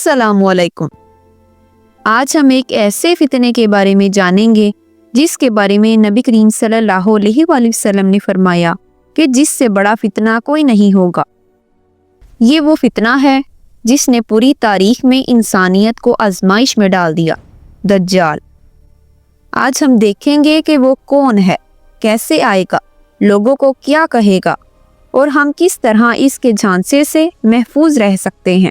السلام علیکم۔ آج ہم ایک ایسے فتنے کے بارے میں جانیں گے جس کے بارے میں نبی کریم صلی اللہ علیہ وآلہ وسلم نے فرمایا کہ جس سے بڑا فتنہ کوئی نہیں ہوگا۔ یہ وہ فتنہ ہے جس نے پوری تاریخ میں انسانیت کو آزمائش میں ڈال دیا، دجال۔ آج ہم دیکھیں گے کہ وہ کون ہے، کیسے آئے گا، لوگوں کو کیا کہے گا اور ہم کس طرح اس کے جھانسے سے محفوظ رہ سکتے ہیں۔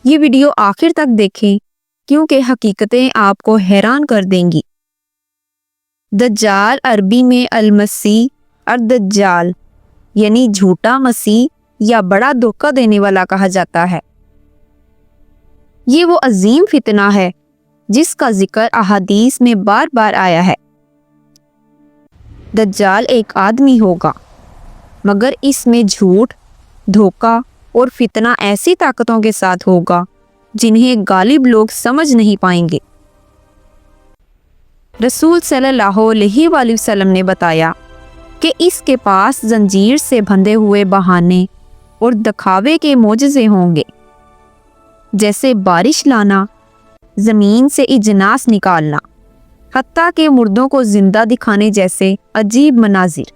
یہ ویڈیو آخر تک دیکھیں کیونکہ حقیقتیں آپ کو حیران کر دیں گی۔ دجال عربی میں المسیح اور دجال یعنی جھوٹا مسیح یا بڑا دھوکہ دینے والا کہا جاتا ہے۔ یہ وہ عظیم فتنہ ہے جس کا ذکر احادیث میں بار بار آیا ہے۔ دجال ایک آدمی ہوگا مگر اس میں جھوٹ، دھوکہ اور فتنہ ایسی طاقتوں کے ساتھ ہوگا جنہیں غالب لوگ سمجھ نہیں پائیں گے۔ رسول صلی اللہ علیہ وآلہ وسلم نے بتایا کہ اس کے پاس زنجیر سے بندھے ہوئے بہانے اور دکھاوے کے معجزے ہوں گے، جیسے بارش لانا، زمین سے اجناس نکالنا، حتیٰ کہ مردوں کو زندہ دکھانے جیسے عجیب مناظر۔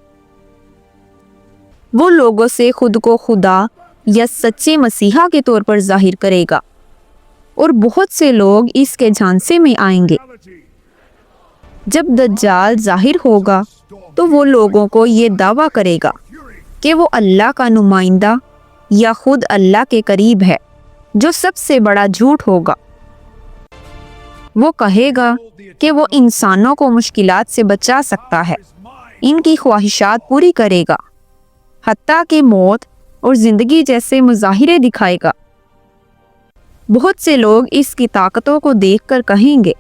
وہ لوگوں سے خود کو خدا یا سچے مسیحا کے طور پر ظاہر کرے گا اور بہت سے لوگ اس کے جھانسے میں آئیں گے۔ جب دجال ظاہر ہوگا تو وہ لوگوں کو یہ دعویٰ کرے گا کہ وہ اللہ کا نمائندہ یا خود اللہ کے قریب ہے، جو سب سے بڑا جھوٹ ہوگا۔ وہ کہے گا کہ وہ انسانوں کو مشکلات سے بچا سکتا ہے، ان کی خواہشات پوری کرے گا، حتیٰ کہ موت اور زندگی جیسے مظاہرے دکھائے گا۔ بہت سے لوگ اس کی طاقتوں کو دیکھ کر کہیں گے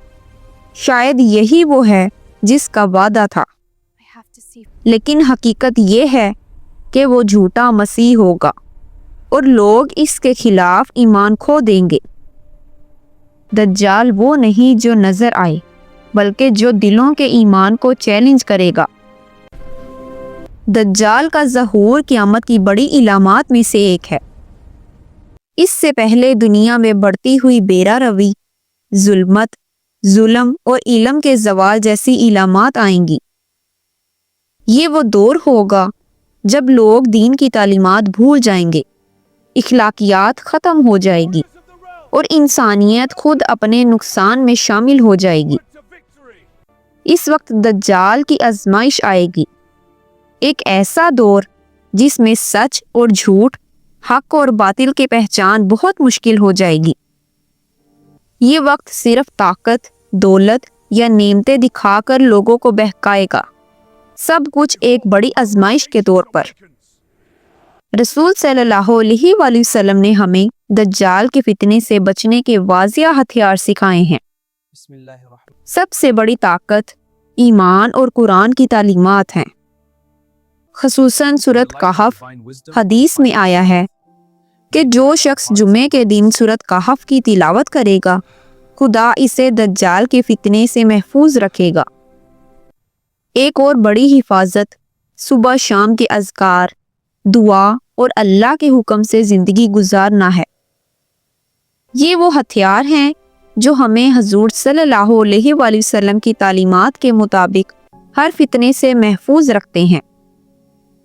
شاید یہی وہ ہے جس کا وعدہ تھا، لیکن حقیقت یہ ہے کہ وہ جھوٹا مسیح ہوگا اور لوگ اس کے خلاف ایمان کھو دیں گے۔ دجال وہ نہیں جو نظر آئے، بلکہ جو دلوں کے ایمان کو چیلنج کرے گا۔ دجال کا ظہور قیامت کی بڑی علامات میں سے ایک ہے۔ اس سے پہلے دنیا میں بڑھتی ہوئی بیرا روی، ظلمت، ظلم اور علم کے زوال جیسی علامات آئیں گی۔ یہ وہ دور ہوگا جب لوگ دین کی تعلیمات بھول جائیں گے، اخلاقیات ختم ہو جائے گی اور انسانیت خود اپنے نقصان میں شامل ہو جائے گی۔ اس وقت دجال کی آزمائش آئے گی، ایک ایسا دور جس میں سچ اور جھوٹ، حق اور باطل کی پہچان بہت مشکل ہو جائے گی۔ یہ وقت صرف طاقت، دولت یا نعمتیں دکھا کر لوگوں کو بہکائے گا، سب کچھ ایک بڑی آزمائش کے طور پر۔ رسول صلی اللہ علیہ وآلہ وسلم نے ہمیں دجال کے فتنے سے بچنے کے واضح ہتھیار سکھائے ہیں۔ سب سے بڑی طاقت ایمان اور قرآن کی تعلیمات ہیں، خصوصاً سورۃ کہف۔ حدیث میں آیا ہے کہ جو شخص جمعے کے دن سورۃ کہف کی تلاوت کرے گا، خدا اسے دجال کے فتنے سے محفوظ رکھے گا۔ ایک اور بڑی حفاظت صبح شام کے اذکار، دعا اور اللہ کے حکم سے زندگی گزارنا ہے۔ یہ وہ ہتھیار ہیں جو ہمیں حضور صلی اللہ علیہ وآلہ وسلم کی تعلیمات کے مطابق ہر فتنے سے محفوظ رکھتے ہیں۔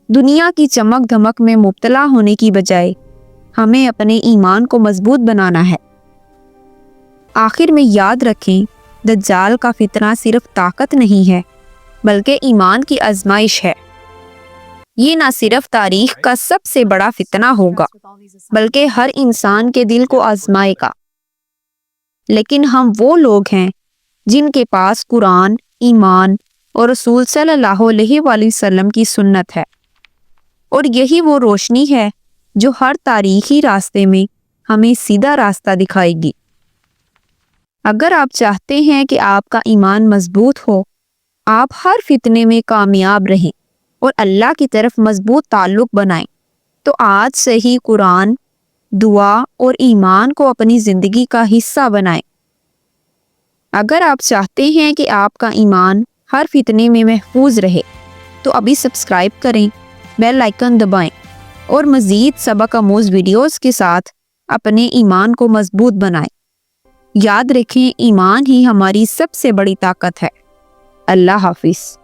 دنیا کی چمک دھمک میں مبتلا ہونے کی بجائے ہمیں اپنے ایمان کو مضبوط بنانا ہے۔ آخر میں یاد رکھیں، دجال کا فتنہ صرف طاقت نہیں ہے بلکہ ایمان کی آزمائش ہے۔ یہ نہ صرف تاریخ کا سب سے بڑا فتنہ ہوگا بلکہ ہر انسان کے دل کو آزمائے گا۔ لیکن ہم وہ لوگ ہیں جن کے پاس قرآن، ایمان اور رسول صلی اللہ علیہ وآلہ وسلم کی سنت ہے، اور یہی وہ روشنی ہے جو ہر تاریخی راستے میں ہمیں سیدھا راستہ دکھائے گی۔ اگر آپ چاہتے ہیں کہ آپ کا ایمان مضبوط ہو، آپ ہر فتنے میں کامیاب رہیں اور اللہ کی طرف مضبوط تعلق بنائیں، تو آج سے ہی قرآن، دعا اور ایمان کو اپنی زندگی کا حصہ بنائیں۔ اگر آپ چاہتے ہیں کہ آپ کا ایمان ہر فتنے میں محفوظ رہے تو ابھی سبسکرائب کریں، بیل آئیکن دبائیں اور مزید سبق آموز ویڈیوز کے ساتھ اپنے ایمان کو مضبوط بنائیں۔ یاد رکھیں ایمان ہی ہماری سب سے بڑی طاقت ہے۔ اللہ حافظ۔